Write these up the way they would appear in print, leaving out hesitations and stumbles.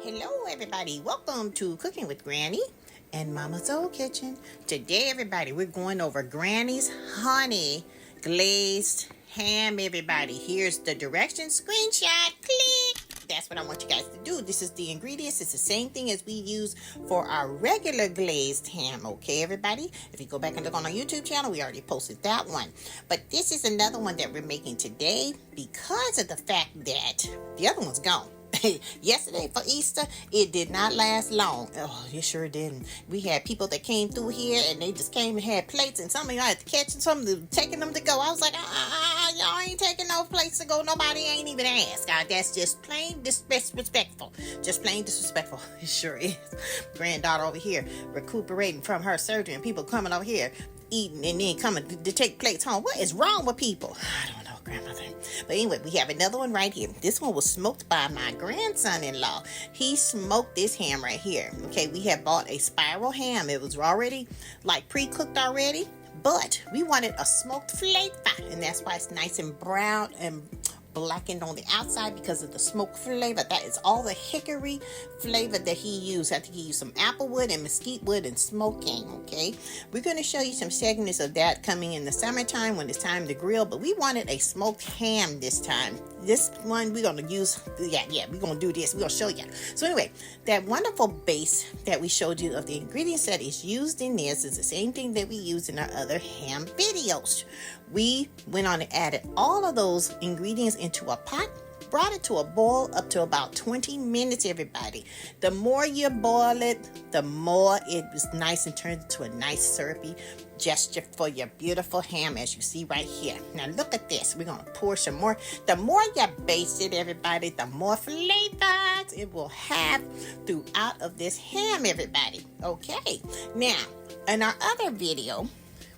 Hello everybody, welcome to Cooking with Granny and Mama's Old Kitchen. Today everybody, we're going over Granny's honey glazed ham. Everybody, here's the directions, screenshot, click. That's what I want you guys to do. This is the ingredients. It's the same thing as we use for our regular glazed ham, okay everybody? If you go back and look on our YouTube channel, we already posted that one. But this is another one that we're making today because of the fact that the other one's gone. Yesterday for Easter, it did not last long. Oh, it sure didn't. We had people that came through here and they just came and had plates, and some of y'all had to catch them, some of them taking them to go. I was like, y'all ain't taking no plates to go. Nobody ain't even asked. That's just plain disrespectful. Just plain disrespectful. It sure is. Granddaughter over here recuperating from her surgery, and people coming over here eating and then coming to take plates home. What is wrong with people? I don't know, grandmother. But anyway, we have another one right here. This one was smoked by my grandson-in-law. He smoked this ham right here. Okay, we have bought a spiral ham. It was already like pre-cooked already, but we wanted a smoked flavor, and that's why it's nice and brown and blackened on the outside because of the smoke flavor. That is all the hickory flavor that he used. I think he used some apple wood and mesquite wood and smoking. Okay, we're going to show you some segments of that coming in the summertime when it's time to grill, but we wanted a smoked ham this time. This one we're going to use, we're going to do this. We're going to show you. So anyway, that wonderful base that we showed you of the ingredients that is used in this is the same thing that we used in our other ham videos. We went on and added all of those ingredients into a pot, brought it to a boil up to about 20 minutes, everybody. The more you boil it, the more it was nice and turned into a nice syrupy gesture for your beautiful ham, as you see right here. Now look at this. We're going to pour some more. The more you baste it, everybody, the more flavors it will have throughout of this ham, everybody. Okay, now in our other video,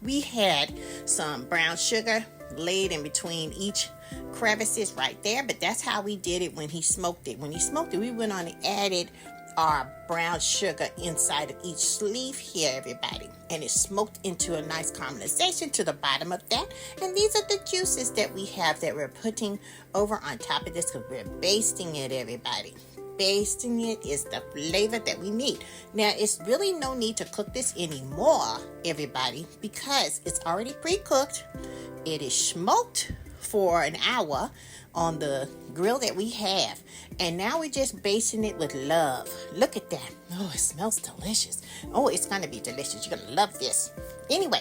we had some brown sugar laid in between each crevices right there, but that's how we did it when he smoked it. When he smoked it, we went on and added our brown sugar inside of each sleeve here, everybody, and it smoked into a nice caramelization to the bottom of that. And these are the juices that we have that we're putting over on top of this because we're basting it, everybody. Basting it is the flavor that we need. Now, it's really no need to cook this anymore, everybody, because it's already pre-cooked. It is smoked for an hour on the grill that we have, and now we're just basting it with love. Look at that. Oh, it smells delicious. Oh, it's gonna be delicious. You're gonna love this. Anyway,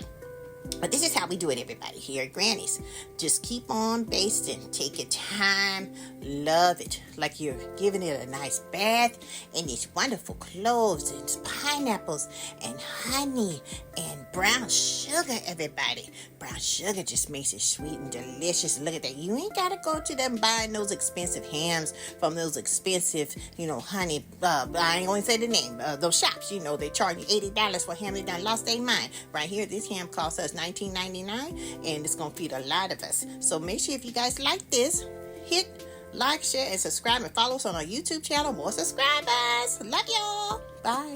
but this is how we do it, everybody, here at Granny's. Just keep on basting. Take your time. Love it. Like you're giving it a nice bath. And these wonderful cloves and pineapples and honey and brown sugar, everybody. Brown sugar just makes it sweet and delicious. Look at that. You ain't got to go to them buying those expensive hams from those expensive, honey. I ain't going to say the name. Those shops, they charge you $80 for ham. They done lost their mind. Right here, this ham costs us $19.99, and it's going to feed a lot of us. So make sure if you guys like this, hit like, share, and subscribe, and follow us on our YouTube channel. More subscribers. Love y'all. Bye.